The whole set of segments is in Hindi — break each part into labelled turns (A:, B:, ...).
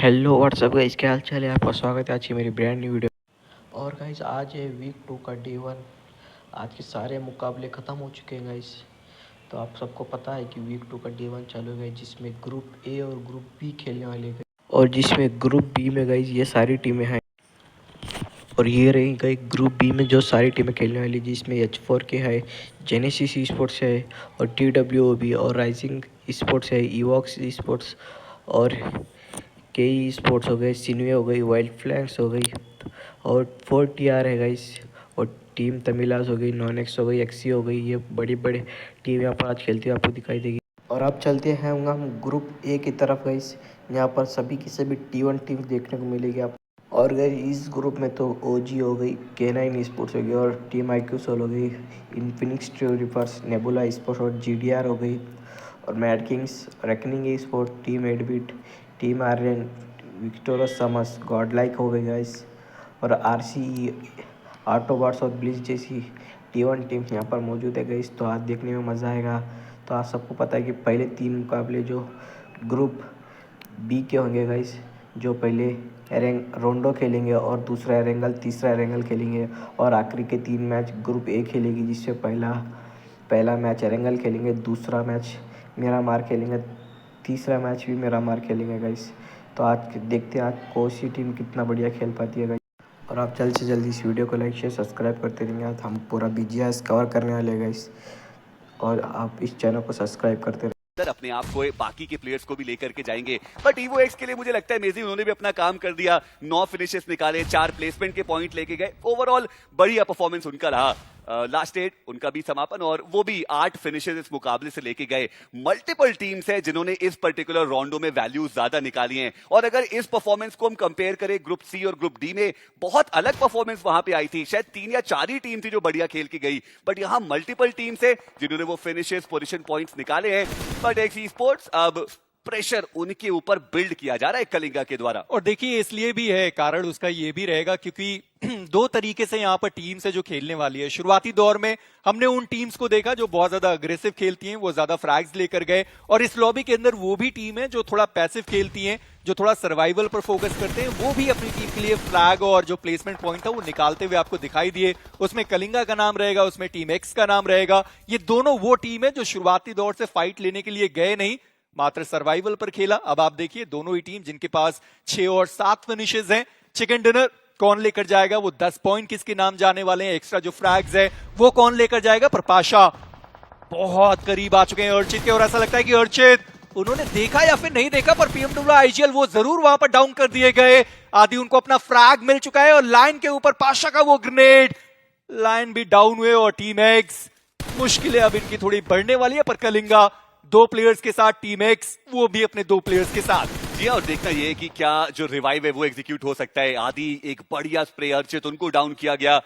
A: हेलो व्हाट्सअप गाइस, क्या हाल चाल है। आपका स्वागत है आज की मेरी ब्रांड न्यू वीडियो। और गाइस आज है वीक 2 का डे 1। आज के सारे मुकाबले ख़त्म हो चुके हैं गाइस। तो आप सबको पता है कि वीक 2 का डे 1 चालू हो गया, जिसमें ग्रुप ए और ग्रुप बी खेलने वाले हैं। और जिसमें ग्रुप बी में गाइस ये सारी टीमें हैं। और ये रही गई ग्रुप बी में जो सारी टीमें खेलने वाली, जिसमें H4K है, जेनेसिस ई स्पोर्ट्स है, और TWOB और राइजिंग स्पोर्ट्स है, इवॉक्स स्पोर्ट्स और के स्पोर्ट्स हो गए, सिनवे हो गई, वाइल्ड फ्लैग्स हो गई, और 4TR है गाइस, और टीम तमिलास हो गई, नॉन एक्स हो गई, एक्सी हो गई। ये बड़ी बड़ी टीम यहाँ पर आज खेलती हुई आपको दिखाई देगी। और अब चलते हैं हम ग्रुप ए की तरफ गाइस। यहाँ पर सभी की सभी T1 टीम देखने को मिलेगी आप। और गाइस इस ग्रुप में तो OG हो गई, K9 स्पोर्ट्स हो गई, और टीम IQ सोल हो गई, इन्फिनिक्स ट्रिपर्स, नेबुला स्पोर्ट्स और GDR हो गई, और mad kings, reckoning sport, team 8-बिट, टीम आर्यन, विक्टोरस समस, गॉड लाइक हो गई गाइस, और RCE, ऑटोबॉट्स और ब्लिज जैसी T1 टीम यहाँ पर मौजूद है गाइस। तो आज देखने में मज़ा आएगा। तो आज सबको पता है कि पहले 3 मुकाबले जो ग्रुप बी के होंगे गाइस, जो पहले रोंडो खेलेंगे और दूसरा एरेंगल, तीसरा एरेंगल खेलेंगे, और आखिरी के 3 मैच ग्रुप ए खेलेगी, जिससे पहला मैच एरेंगल खेलेंगे, दूसरा मैच मेरा मार खेलेंगे, तीसरा मैच भी मेरा मार खेलेंगे गाइस। तो आज देखते हैं आज कौन सी टीम कितना बढ़िया खेल पाती है गाइस। और आप जल्द से जल्द इस वीडियो को लाइक शेयर सब्सक्राइब करते रहेंगे। आज हम पूरा BGS कवर करने वाले हैं गाइस, और आप इस चैनल को सब्सक्राइब करते
B: अपने आप को बाकी के प्लेयर्स को भी लेकर के जाएंगे। बट ईवो एक्स के लिए मुझे लगता है मेजी उन्होंने भी अपना काम कर दिया। 9 फिनिशेस निकाले, 4 प्लेसमेंट के पॉइंट लेके गए। ओवरऑल बढ़िया परफॉर्मेंस उनका रहा। लास्ट 8 उनका भी समापन, और वो भी 8 फिनिशेस इस मुकाबले से लेके गए। मल्टीपल टीम्स है जिन्होंने इस पर्टिकुलर राउंडो में वैल्यूज ज्यादा निकाली हैं। और अगर इस परफॉर्मेंस को हम कंपेयर करें ग्रुप सी और ग्रुप डी में, बहुत अलग परफॉर्मेंस वहां पे आई थी। शायद 3 या 4 ही टीम थी जो बढ़िया खेल के गई, बट यहां मल्टीपल टीम्स है जिन्होंने वो फिनिशेस, पोजीशन पॉइंट्स निकाले हैं। बट एक्स स्पोर्ट्स अब प्रेशर उनके ऊपर बिल्ड किया जा रहा है कलिंगा के द्वारा।
C: और देखिए इसलिए भी है, कारण उसका ये भी रहेगा क्योंकि दो तरीके से यहाँ पर टीम्स है जो खेलने वाली है। शुरुआती दौर में हमने उन टीम्स को देखा जो बहुत ज्यादा अग्रेसिव खेलती हैं, वो ज्यादा फ्रैग्स लेकर गए, और इस लॉबी के अंदर वो भी टीम है जो थोड़ा पैसिव खेलती हैं, जो थोड़ा सर्वाइवल पर फोकस करते हैं। वो भी अपनी टीम के लिए फ्लैग और जो प्लेसमेंट पॉइंट था वो निकालते हुए आपको दिखाई दिए। उसमें कलिंगा का नाम रहेगा, उसमें टीम एक्स का नाम रहेगा। ये दोनों वो टीम है जो शुरुआती दौर से फाइट लेने के लिए गए नहीं, मात्र सर्वाइवल पर खेला। अब आप देखिए दोनों ही टीम जिनके पास 6 और 7 फिनिशेस हैं। चिकन डिनर कौन लेकर जाएगा, वो 10 पॉइंट किसके नाम जाने वाले हैं, एक्स्ट्रा जो फ्रैग्स है वो कौन लेकर जाएगा। पर पाशा बहुत करीब आ चुके हैं अर्चित के, और ऐसा लगता है कि अर्चित उन्होंने देखा या फिर नहीं देखा, पर PMW IGL वो जरूर वहां पर डाउन कर दिए गए। आदि उनको अपना फ्रैग मिल चुका है, और लाइन के ऊपर पाशा का वो ग्रेनेड, लाइन भी डाउन हुए। और टीम एक्स मुश्किलें अब इनकी थोड़ी बढ़ने वाली है, पर कलिंगा 2 प्लेयर्स के साथ, टीम एक्स वो भी अपने 2 प्लेयर्स के साथ।
B: जी, और देखना ये है कि क्या जो रिवाइव है वो एग्जीक्यूट हो सकता है। आदि एक बढ़िया स्प्रे, अर्चित उनको डाउन किया गया।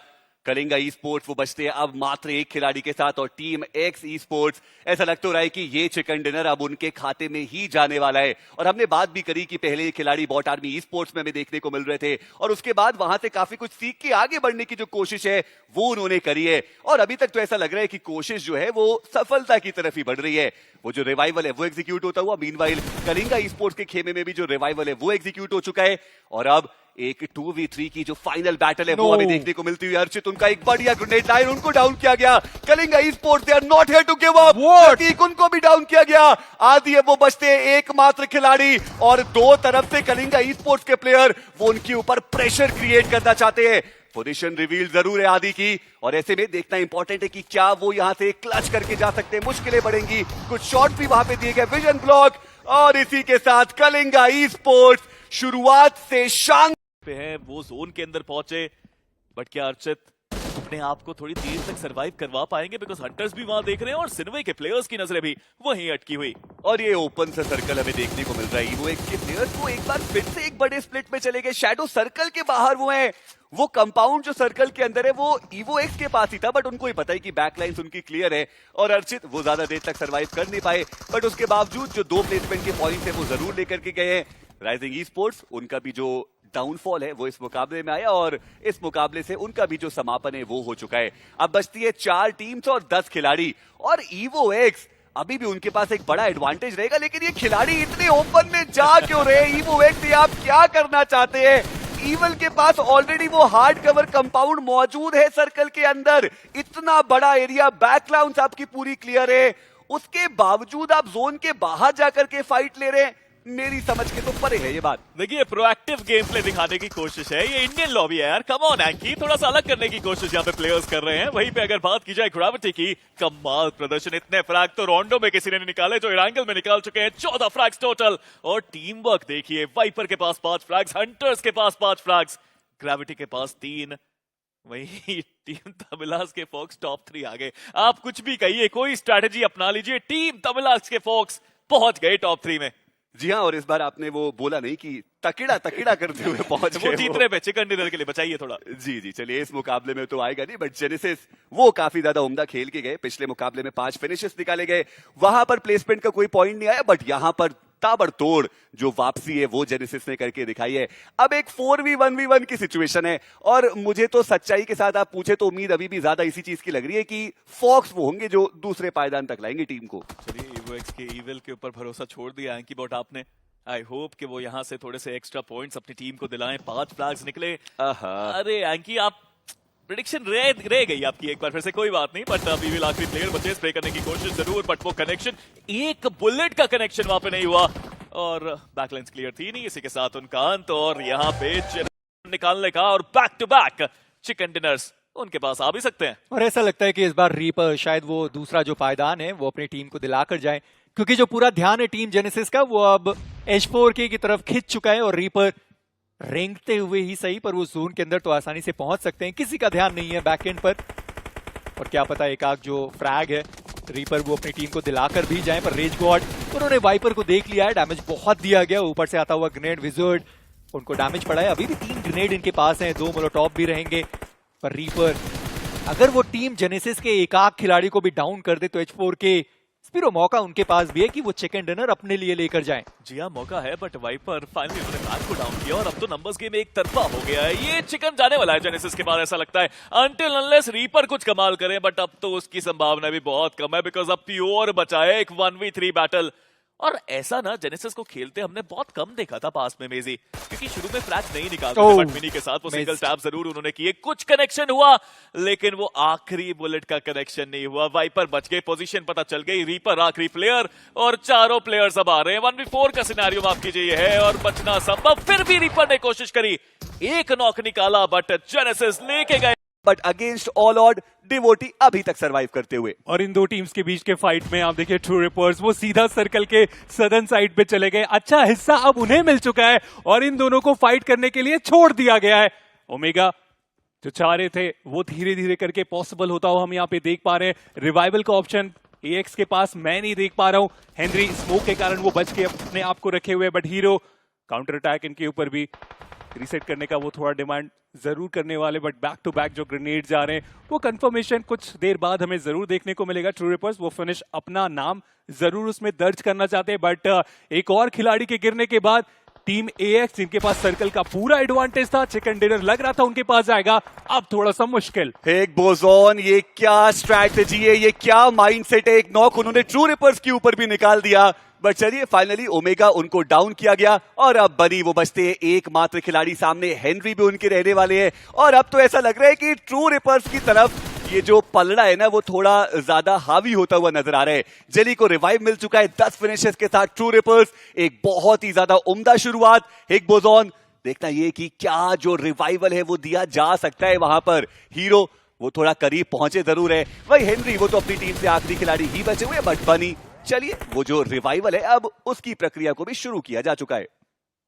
B: कलिंगा ई स्पोर्ट्स वो बचते हैं अब मात्र 1 खिलाड़ी के साथ, और टीम एक्स ई स्पोर्ट्स ऐसा लग तो रहा है कि ये चिकन डिनर अब उनके खाते में ही जाने वाला है। और हमने बात भी करी कि पहले खिलाड़ी बॉट आर्मी ई स्पोर्ट्स में हमें देखने को मिल रहे थे, और उसके बाद वहां से काफी कुछ सीख के आगे बढ़ने की जो कोशिश है वो उन्होंने करी है। और अभी तक तो ऐसा लग रहा है कि कोशिश जो है वो सफलता की तरफ ही बढ़ रही है। वो जो रिवाइवल है वो एग्जीक्यूट होता हुआ, मीनवाइल कलिंगा ई स्पोर्ट्स के खेमे में भी जो रिवाइवल है वो एग्जीक्यूट हो चुका है। और अब एक 2v3 की जो फाइनल बैटल है वो अभी देखने को मिलती हुई। अर्चित उनका एक बढ़िया ग्रेनेड लाइन, उनको डाउन किया गया। Kalinga e sports they are not here to give up, उनको भी डाउन किया गया। आदि है वो बचते हैं एकमात्र खिलाड़ी, और 2 तरफ से कलिंगा ई स्पोर्ट्स के प्लेयर वो उनके ऊपर प्रेशर क्रिएट करना चाहते हैं। पोजीशन रिवील जरूर है आदि की, और ऐसे में देखना इंपॉर्टेंट है कि क्या वो यहां से क्लच करके जा सकते हैं। मुश्किलें बढ़ेंगी, कुछ शॉट भी वहां पे दिए गए, विजन ब्लॉक, और इसी के साथ कलिंगा ई स्पोर्ट्स शुरुआत से शांत
D: पे हैं। वो जोन के अंदर पहुंचे, बट क्या अर्चित अपने आप को थोड़ी देर तक सरवाइव करवा पाएंगे, बिकॉज हंटर्स भी वहां देख रहे हैं और सिनवे के प्लेयर्स की नजरें भी वहीं अटकी हुई।
B: और ये ओपन सा सर्कल हमें देखने को मिल रहा है। वो एक के प्लेयर्स वो एक बार फिर से एक बड़े स्प्लिट में चले गए। शैडो सर्कल के बाहर वो हैं, वो कंपाउंड जो सर्कल के अंदर है वो ईवो एक्स के पास ही था, बट उनको ही पता है कि बैकलाइंस उनकी क्लियर है। और अर्चित वो ज्यादा देर तक सरवाइव कर नहीं पाए, बट उसके बावजूद जो 2 प्लेसमेंट के पॉइंट है वो जरूर लेकर के गए हैं। राइजिंग ई स्पोर्ट्स उनका भी जो डाउनफॉल है वो इस मुकाबले में आया, और इस मुकाबले से उनका भी जो समापन है वो हो चुका है। अब बचती है 4 टीम्स और 10 खिलाड़ी, और ईवो एक्स अभी भी उनके पास एक बड़ा एडवांटेज रहेगा, लेकिन ये खिलाड़ी इतने ओपन में जा क्यों रहे? ईवो एक्स आप क्या करना चाहते हैं? ईवल के पास ऑलरेडी वो हार्ड कवर कंपाउंड मौजूद है सर्कल के अंदर, इतना बड़ा एरिया, बैकग्राउंड आपकी पूरी क्लियर है, उसके बावजूद आप जोन के बाहर जाकर के फाइट ले रहे हैं। मेरी समझ के तो परे है ये बात।
D: देखिए प्रोएक्टिव गेम प्ले दिखाने की कोशिश है, ये इंडियन लॉबी है यार, कम ऑन एंकी, थोड़ा सा अलग करने की कोशिश यहाँ पे प्लेयर्स कर रहे हैं। वहीं पे अगर बात की जाए ग्रेविटी की, कमाल प्रदर्शन, इतने फ्रैग तो रोंडो में किसी ने नहीं निकाले जो इरांगल में निकाल चुके हैं, 14 फ्रैग्स टोटल। और टीम वर्क देखिए, वाइपर के पास 5 फ्रैग्स, हंटर्स के पास 5 फ्रैग्स, ग्रेविटी के पास 3। वही टीम तमिलास के फॉक्स टॉप 3 आ गए। आप कुछ भी कहिए, कोई स्ट्रैटेजी अपना लीजिए, टीम तमिलास के फॉक्स पहुंच गए टॉप 3 में।
B: जी हाँ, और इस बार आपने वो बोला नहीं कि तकिड़ा तकिड़ा करते हुए पहुंच गए।
D: वो जीत रहे पे चिकन डिनर के लिए बचाइए थोड़ा।
B: जी जी, चलिए इस मुकाबले में तो आएगा नहीं, बट जेनेसिस वो काफी ज्यादा उम्दा खेल के गए। पिछले मुकाबले में 5 फिनिशेस निकाले गए, वहां पर प्लेसमेंट का कोई पॉइंट नहीं आया, बट यहां पर ताबड़तोड़ जो वापसी है वो जेनेसिस ने करके दिखाई है। अब एक 4v1v1 की सिचुएशन है, और मुझे तो सच्चाई के साथ आप पूछे तो उम्मीद अभी भी ज्यादा इसी चीज की लग रही है कि फॉक्स वो होंगे जो दूसरे पायदान तक लाएंगे टीम को।
D: चलिए ईवो एक्स के ईविल के ऊपर भरोसा छोड़ दिया एंकी बॉट आपने। आई होप कि वो यहां से थोड़े से एक्स्ट्रा पॉइंट्स अपनी टीम को दिलाएं। 5 फ्लैग्स निकले। अरे एंकी आप प्रेडिक्शन रह गई आपकी एक बार फिर से, कोई बात नहीं, बट अभी भी आखिरी प्लेयर बचे, स्प्रे करने की कोशिश जरूर, बट वो कनेक्शन, एक बुलेट का कनेक्शन वहां पे नहीं हुआ, और बैकलाइंस क्लियर थी नहीं। इसी के साथ उनका अंत, और यहाँ पे निकालने का, और back to back chicken dinners उनके पास आ भी सकते हैं।
C: और ऐसा लगता है कि इस बार रीपर शायद वो दूसरा जो पायदान है वो अपनी टीम को दिलाकर जाए, क्योंकि जो पूरा ध्यान है टीम जेनेसिस का वो अब H4K की तरफ खिंच चुका है, और रीपर रेंगते हुए ही सही पर वो जोन के अंदर तो आसानी से पहुंच सकते हैं। किसी का ध्यान नहीं है बैकएंड पर, और क्या पता एक आग जो फ्रैग है रीपर वो अपनी टीम को दिलाकर भी जाए। पर रेज गॉड उन्होंने वाइपर को देख लिया है, डैमेज बहुत दिया गया, ऊपर से आता हुआ ग्रेनेड विजर्ड उनको डैमेज पड़ा है। अभी भी 3 ग्रेनेड इनके पास हैं, 2 मोलोटॉप भी रहेंगे, पर रीपर अगर वो टीम जेनेसिस के एक आग खिलाड़ी को भी डाउन कर दे तो H4K स्पिरो मौका उनके पास भी है कि वो चिकन डिनर अपने लिए लेकर जाएं।
D: जी हाँ, मौका है, बट वाइपर फाइनली उन्होंने मैच को डाउन किया, और अब तो नंबर्स गेम एक तरफा हो गया है। ये चिकन जाने वाला है जेनेसिस के बाद, ऐसा लगता है, अनटिल अनलेस रीपर कुछ कमाल करे, बट अब तो उसकी संभावना भी बहुत कम है, बिकॉज अब प्योर बचा है एक 1v3 बैटल। और ऐसा ना जेनेसिस को खेलते हमने बहुत कम देखा था पास में मेजी, क्योंकि शुरू में फ्रैग नहीं निकालते थे, बट मिनी के साथ वो सिंगल टैप जरूर उन्होंने किए, कुछ कनेक्शन हुआ, लेकिन वो आखिरी बुलेट का कनेक्शन नहीं हुआ। वाइपर बच गए, पोजीशन पता चल गई, रीपर आखिरी प्लेयर, और चारों प्लेयर्स अब आ रहे हैं। 1v4 का सिनेरियो माफ कीजिए है, और बचना संभव, फिर भी रीपर ने कोशिश करी, एक नॉक निकाला, बट जेनेसिस लेके गए,
B: but against all odd devotee अभी तक सरवाइव करते हुए।
E: और इन दो टीम्स के बीच के फाइट में आप देखिए ट्रू रिपर्स वो सीधा सर्कल के सदर्न साइड पे चले गए। अच्छा हिस्सा अब उन्हें मिल चुका है, और इन दोनों को फाइट करने के लिए छोड़ दिया गया है। ओमेगा जो चाह रहे थे वो धीरे धीरे करके पॉसिबल होता हुआ हम यहाँ पे देख पा रहे हैं। रिवाइवल का ऑप्शन AX के पास मैं नहीं देख पा रहा हूँ, हेनरी स्मोक के कारण वो बच के अपने आप को रखे हुए, बट हीरो काउंटर अटैक इनके ऊपर भी रीसेट करने का वो थोड़ा डिमांड जरूर करने वाले, बट बैक टू बैक जो ग्रेनेड जा रहे हैं वो कंफर्मेशन कुछ देर बाद हमें जरूर देखने को मिलेगा। ट्रू रिपर्स वो फिनिश अपना नाम जरूर उसमें दर्ज करना चाहते हैं, बट एक और खिलाड़ी के गिरने के बाद टीम AX जिनके पास सर्कल का पूरा एडवांटेज था, चिकन डिनर लग रहा था उनके पास जाएगा, अब थोड़ा सा मुश्किल।
B: एक बोजोन, ये क्या स्ट्रैटेजी है, ये क्या माइंडसेट है। एक नॉक उन्होंने ट्रू रिपर्स के ऊपर भी निकाल दिया, बट चलिए फाइनली ओमेगा उनको डाउन किया गया, और अब बनी वो बचते हैं एकमात्र खिलाड़ी सामने, हेनरी भी उनके रहने वाले हैं। और अब तो ऐसा लग रहा है कि ट्रू रिपर्स की तरफ ये जो पलड़ा है ना वो थोड़ा ज्यादा हावी होता हुआ नजर आ रहा है। जेली को रिवाइव मिल चुका है 10 फिनिशेस के साथ। ट्रू रिपर्स एक बहुत ही ज्यादा उम्दा शुरुआत। एक बोजोन, देखना ये कि क्या जो रिवाइवल है वो दिया जा सकता है वहां पर। हीरो वो थोड़ा करीब पहुंचे जरूर है, वही हेनरी वो तो अपनी टीम से आखिरी खिलाड़ी ही बचे हुए, बट बनी चलिए वो जो रिवाइवल है अब उसकी प्रक्रिया को भी शुरू किया जा चुका है।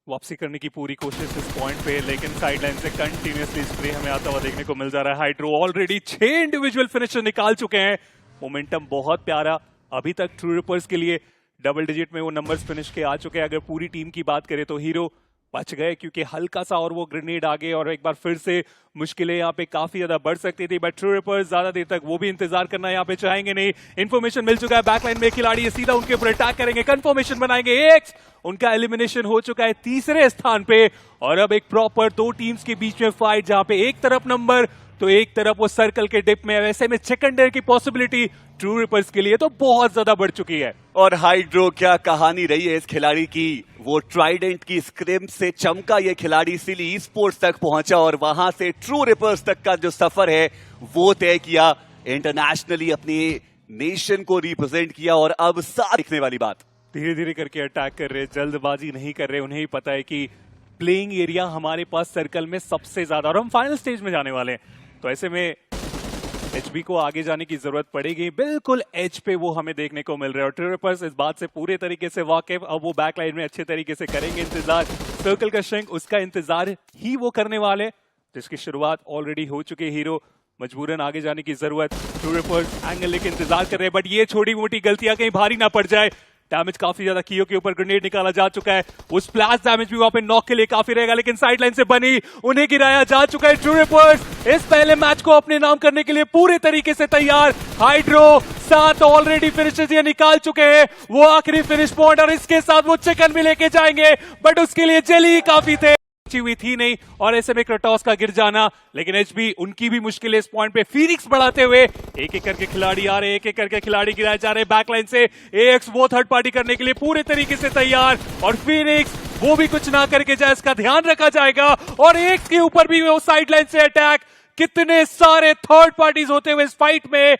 E: वापसी करने की पूरी कोशिश इस पॉइंट पे, लेकिन साइडलाइन से कंटिन्यूअसली स्प्रे हमें आता हुआ देखने को मिल जा रहा है। हाइड्रो ऑलरेडी 6 इंडिविजुअल फिनिशर निकाल चुके हैं, मोमेंटम बहुत प्यारा अभी तक ट्रू रिपर्स के लिए, डबल डिजिट में वो नंबर्स फिनिश के आ चुके हैं। अगर पूरी टीम की बात करें तो हीरो बच गए क्योंकि हल्का सा और वो ग्रेनेड आ गए, और एक बार फिर से मुश्किलें यहाँ पे काफी ज्यादा बढ़ सकती थी, बट ट्रू रिपर्स ज्यादा देर तक वो भी इंतजार करना यहाँ पे चाहेंगे नहीं। इन्फॉर्मेशन मिल चुका है, बैकलाइन में खिलाड़ी सीधा उनके ऊपर अटैक करेंगे, कंफर्मेशन बनाएंगे। AX उनका एलिमिनेशन हो चुका है 3रे स्थान पे, और अब एक प्रॉपर 2 टीम्स के बीच में फाइट, जहां पे एक तरफ नंबर तो एक तरफ वो सर्कल के डिप में है, वैसे में चिकन डिनर की पॉसिबिलिटी ट्रू रिपर्स के लिए तो बहुत ज्यादा बढ़ चुकी है।
B: और हाइड्रो, क्या कहानी रही है इस खिलाड़ी की। वो ट्राइडेंट की स्क्रिम से चमका ये खिलाड़ी सिली स्पोर्ट्स तक पहुंचा और वहां से ट्रू रिपर्स तक का जो सफर है वो तय किया, इंटरनेशनली अपनी नेशन को रिप्रेजेंट किया। और अब साथ दिखने वाली बात,
E: धीरे धीरे करके अटैक कर रहे, जल्दबाजी नहीं कर रहे। उन्हें ही पता है कि प्लेइंग एरिया हमारे पास सर्कल में सबसे ज्यादा, और हम फाइनल स्टेज में जाने वाले हैं, तो ऐसे में एचबी को आगे जाने की जरूरत पड़ेगी। बिल्कुल एज पे वो हमें देखने को मिल रहा है और ट्रिपर्स इस बात से पूरे तरीके से वाकिफ। अब वो बैक लाइन में अच्छे तरीके से करेंगे इंतजार, सर्कल का श्रिंक उसका इंतजार ही वो करने वाले, जिसकी शुरुआत ऑलरेडी हो चुकी है। हीरो मजबूरन आगे जाने की जरूरत, ट्रिपर्स एंगल लेके इंतजार कर रहे हैं, बट ये छोटी मोटी गलतियां कहीं भारी ना पड़ जाए। डैमेज काफी ज्यादा कियो के ऊपर ग्रेनेड निकाला जा चुका है, वो स्प्लैश डैमेज भी वहां पे नॉक के लिए काफी रहेगा, लेकिन साइड लाइन से बनी उन्हें गिराया जा चुका है। ट्रू रिपर्स इस पहले मैच को अपने नाम करने के लिए पूरे तरीके से तैयार। हाइड्रो 7 ऑलरेडी फिनिशेस ये निकाल चुके हैं, वो आखिरी फिनिश पॉइंट, और इसके साथ वो चिकन भी लेके जाएंगे, बट उसके लिए जेली ही काफी थे, हुई थी नहीं। और ऐसे में क्रेटोस का गिर जाना, लेकिन एचबी उनकी भी मुश्किल है इस पॉइंट पे। फीनिक्स बढ़ाते हुए एक एक करके खिलाड़ी आ रहे हैं, एक एक करके खिलाड़ी गिराए जा रहे हैं बैकलाइन से। एएक्स वो थर्ड पार्टी करने के लिए पूरे तरीके से तैयार, और फीनिक्स वो भी कुछ ना करके जाए, इसका ध्यान रखा जाएगा। और एएक्स के ऊपर भी वो साइड लाइन से अटैक, कितने सारे थर्ड पार्टीज होते हुए इस फाइट में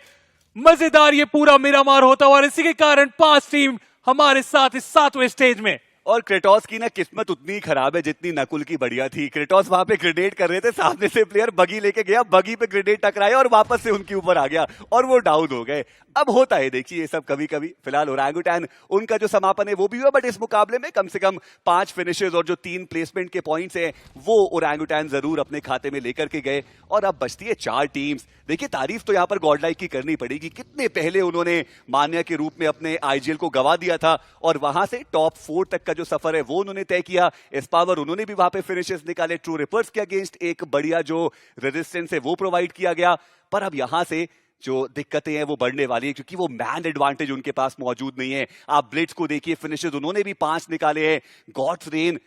E: मजेदार ये पूरा मिरामार होता हुआ, और इसी के कारण 5 टीम हमारे साथ इस 7वें स्टेज में।
B: और क्रेटोस की ना किस्मत उतनी खराब है जितनी नकुल की बढ़िया थी। क्रेटोस वहां पे ग्रेनेड कर रहे थे, सामने से प्लेयर बगी लेके गया, बगी पे ग्रेनेड टकराया और वापस से उनके ऊपर आ गया और वो डाउन हो गए। अब होता है देखिए ये सब कभी कभी। फिलहाल ओरंगुटैन उनका जो समापन है वो भी हुआ, बट इस मुकाबले में कम से कम 5 फिनिशेस और जो 3 प्लेसमेंट के पॉइंट्स हैं वो ओरंगुटैन जरूर अपने खाते में लेकर के गए। और अब बचती है 4 टीम्स। देखिए तारीफ तो यहाँ पर गॉडलाइक की करनी पड़ेगी, कितने पहले उन्होंने मान्या के रूप में अपने आईजीएल को गवा दिया था और वहां से टॉप 4 तक का जो सफर है वो उन्होंने तय किया। एस्पावर उन्होंने भी वहां पे फिनिशेस निकाले, ट्रू रिपर्स के अगेंस्ट एक बढ़िया जो रेजिस्टेंस है वो प्रोवाइड किया गया। पर अब यहां से जो दिक्कतें हैं वो बढ़ने वाली है, क्योंकि वो मैन एडवांटेज उनके पास मौजूद नहीं है। आप ब्लिट्स को देखिए, फिनिशेस उन्होंने भी 5 निकाले हैं। गॉड्स रेन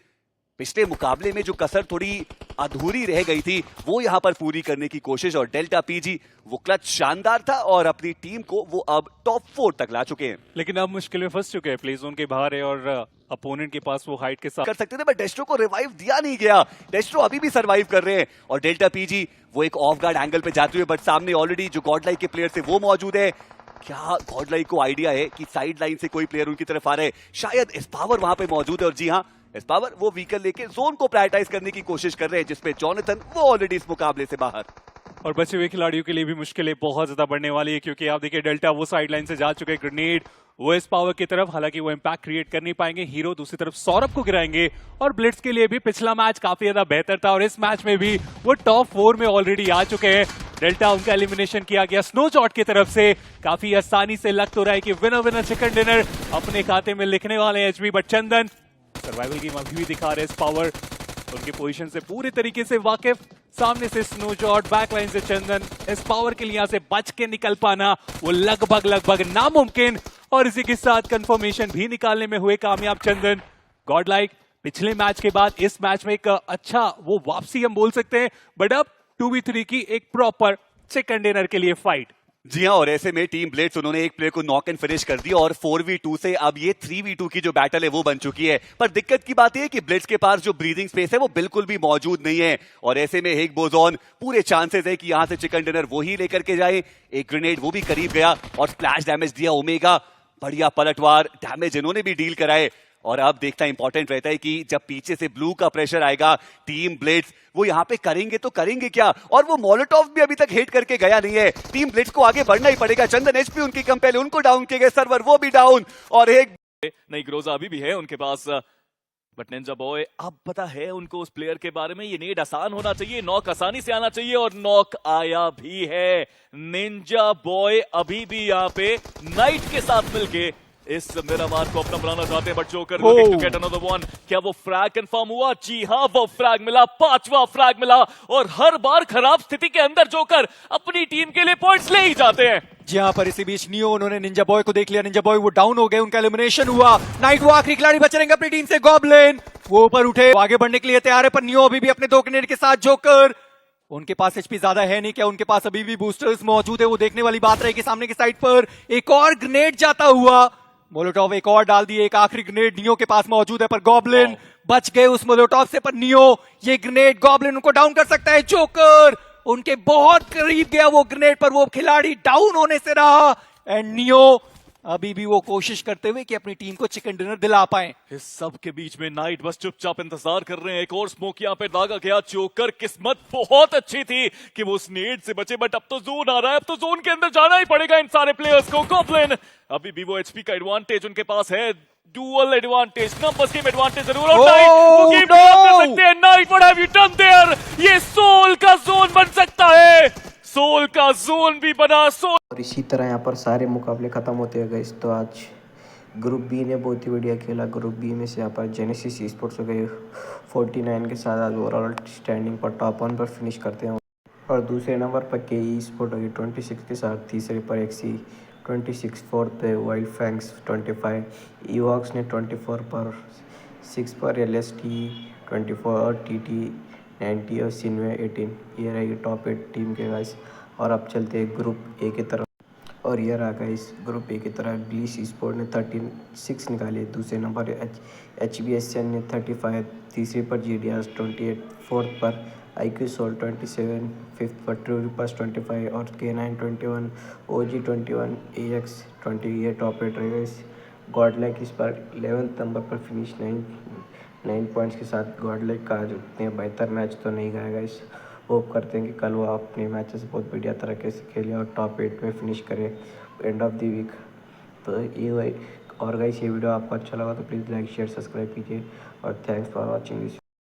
B: पिछले मुकाबले में जो कसर थोड़ी अधूरी रह गई थी वो यहां पर पूरी करने की कोशिश, और डेल्टा पीजी वो क्लच शानदार था और अपनी टीम को वो अब टॉप 4 तक ला चुके हैं।
E: लेकिन अब मुश्किल में फंस चुके हैं, प्ले जोन के बाहर है और अपोनेंट के पास वो हाइट के साथ
B: कर सकते थे, बट डेस्ट्रो को रिवाइव दिया नहीं गया। डेस्ट्रो अभी भी सरवाइव कर रहे हैं और डेल्टा पीजी वो एक ऑफ गार्ड एंगल पे जाते हुए, बट सामने ऑलरेडी जो गॉडलाइक के प्लेयर थे वो मौजूद है। क्या गॉडलाइक को आइडिया है कि साइड लाइन से कोई प्लेयर उनकी तरफ आ रहे हैं? शायद एस्पावर वहां पे मौजूद है, और जी हाँ, एस्पावर वो व्हीकल लेके जोन को प्रायोरिटाइज करने की कोशिश कर रहे हैं, जिसमें जॉनथन वो ऑलरेडी इस मुकाबले से बाहर।
E: और बचे हुए खिलाड़ियों के लिए भी मुश्किलें बहुत ज्यादा बढ़ने वाली है, क्योंकि आप देखिए डेल्टा वो साइड लाइन से जा चुके हैं, ग्रेनेड वो इस पावर की तरफ, हालांकि वो इंपैक्ट क्रिएट कर नहीं पाएंगे। हीरो दूसरी तरफ सौरभ को गिराएंगे, और ब्लिट्स के लिए भी पिछला मैच काफी ज्यादा बेहतर था और इस मैच में भी वो टॉप 4 में ऑलरेडी आ चुके हैं। डेल्टा उनका एलिमिनेशन किया गया स्नो जॉट की तरफ से, काफी आसानी से लग तो रहा है कि विनर विनर चिकन डिनर अपने खाते में लिखने वाले हैं HB, but Chandan survival game अभी भी दिखा रहे हैं। इस पावर उनके पोजीशन से पूरे तरीके से वाकिफ, सामने से स्नो जॉट, बैकलाइन से चंदन, इस पावर के लिए यहां से बच के निकल पाना वो लगभग नामुमकिन, और इसी के साथ कंफर्मेशन भी निकालने में हुए कामयाब चंदन। गॉडलाइक पिछले मैच के बाद इस मैच में एक अच्छा वो वापसी हम बोल सकते हैं, बट अब 2v3 की एक प्रॉपर चिकन डिनर के लिए फाइट।
B: जी हाँ, और ऐसे में टीम ब्लेड्स उन्होंने एक प्लेयर को नॉक एंड फिनिश कर दिया और 4v2 से अब ये 3v2 की जो बैटल है वो बन चुकी है। पर दिक्कत की बात है कि ब्लेड्स के पास जो ब्रीदिंग स्पेस है वो बिल्कुल भी मौजूद नहीं है, और ऐसे में हेग बोजॉन पूरे चांसेस है कि यहां से चिकन डिनर वो ही लेकर के जाए। एक ग्रेनेड वो भी करीब गया और स्प्लैश डैमेज दिया ओमेगा, बढ़िया पलटवार डैमेज इन्होंने भी डील कराए। और अब देखना इंपॉर्टेंट रहता है कि जब पीछे से ब्लू का प्रेशर आएगा, टीम ब्लेड्स वो यहां पे करेंगे तो करेंगे क्या, और वो मोलोटॉव भी अभी तक हिट करके गया नहीं है। टीम ब्लेड्स को आगे बढ़ना ही पड़ेगा। चंदन एचपी उनकी कम पहले उनको डाउन किए गए, सर्वर वो भी डाउन, और एक
D: नहीं ग्रोजा अभी भी है उनके पास, बट निंजा बॉय अब पता है उनको उस प्लेयर के बारे में। ये नेड आसान होना चाहिए, नॉक आसानी से आना चाहिए, और नॉक आया भी है। निंजा बॉय अभी भी यहाँ पे नाइट के साथ मिलके इस मिरामार को अपना बनाना चाहते हैं, but Joker looking to get another one. क्या वो फ्रैग कंफर्म हुआ? जी हाँ, वो फ्रैग मिला, 5वां फ्रैग मिला, और हर बार खराब स्थिति के अंदर जोकर अपनी टीम के लिए पॉइंट्स ले ही जाते हैं।
C: जी हाँ, पर इसी बीच नियो उन्होंने निंजा बॉय को देख लिया, निंजा बॉय वो डाउन हो गए, उनका एलिमिनेशन हुआ। नाइट वो आखिरी खिलाड़ी बचे रहेंगे अपनी टीम से। गॉब्लिन वो ऊपर उठे, आगे बढ़ने के लिए तैयार है, पर नियो अभी भी अपने 2 ग्रेनेड के साथ। जोकर उनके पास एचपी ज्यादा है नहीं क्या? उनके पास अभी भी बूस्टर्स मौजूद है, वो देखने वाली बात रहेगी। सामने की साइड पर एक और ग्रेनेड जाता हुआ, मोलोटॉव एक और डाल दिए, एक आखिरी ग्रेनेड नियो के पास मौजूद है, पर गॉब्लिन बच गए उस मोलोटॉव से। पर नियो ये ग्रेनेड गॉब्लिन उनको डाउन कर सकता है। जोकर उनके बहुत करीब गया वो ग्रेनेड, पर वो खिलाड़ी डाउन होने से रहा। एंड नियो अभी भी वो कोशिश करते हुए कि अपनी टीम को चिकन डिनर दिला पाए।
D: इस सब के बीच में नाइट बस चुपचाप इंतजार कर रहे हैं। एक और स्मोक यहाँ पे दागा गया। जोकर किस्मत बहुत अच्छी थी कि वो स्नेड से बचे, बट अब तो जोन आ रहा है, अब तो जोन के अंदर जाना ही पड़ेगा इन सारे प्लेयर्स को। गॉब्लिन अभी भी वो एचपी का एडवांटेज उनके पास है, dual advantage, numbers game advantage जरूर। और नाइट वो गेम कर सकते हैं। Knight what have you done there? ये सोल का जोन बन सकता है, सोल का जोन भी बना। सोल
A: और इसी तरह यहाँ पर सारे मुकाबले ख़त्म होते हैं गाइस। तो आज ग्रुप बी ने बहुत ही बढ़िया खेला। ग्रुप बी में से यहाँ पर जेनेसिस ई स्पोर्ट्स हो गए 49 के साथ आज ओवरऑल स्टैंडिंग पर टॉप 1 पर फिनिश करते हैं। और दूसरे नंबर पर के ई स्पोर्ट हो गई 26 के साथ, तीसरे पर एक्सी 26, फोर्थ पे वाइल्ड फैंक्स 25, ईवॉक्स ने 24 पर, 6 पर एलएसटी 24 और टीटी 90 और सिनवे 18। ये रहेगी टॉप 8 टीम के गाइस। और अब चलते हैं ग्रुप ए की तरफ। और ये रहा गाइस ग्रुप ए की तरह ग्लिच स्पोर्ट ने 36 निकाले, दूसरे नंबर HBSN ने 35, तीसरे पर GDR 28, फोर्थ पर IQ Soul 27, फिफ्थ पर ट्रू रिपर्स 25 और K9 21, OG 21, AX 20। ये टॉप 8 रहे गाइस। गॉडलाइक इस पर 11th नंबर पर फिनिश 9 पॉइंट्स के साथ। गॉडलाइक का आज उतने बेहतर मैच तो नहीं गया गाइस। होप करते हैं कि कल वो अपने मैचेस बहुत बढ़िया तरीके से खेले और टॉप 8 में फिनिश करे एंड ऑफ द वीक। तो ये और गाइस ये वीडियो आपको अच्छा लगा तो प्लीज़ लाइक शेयर सब्सक्राइब कीजिए और थैंक्स फॉर वॉचिंग दिस।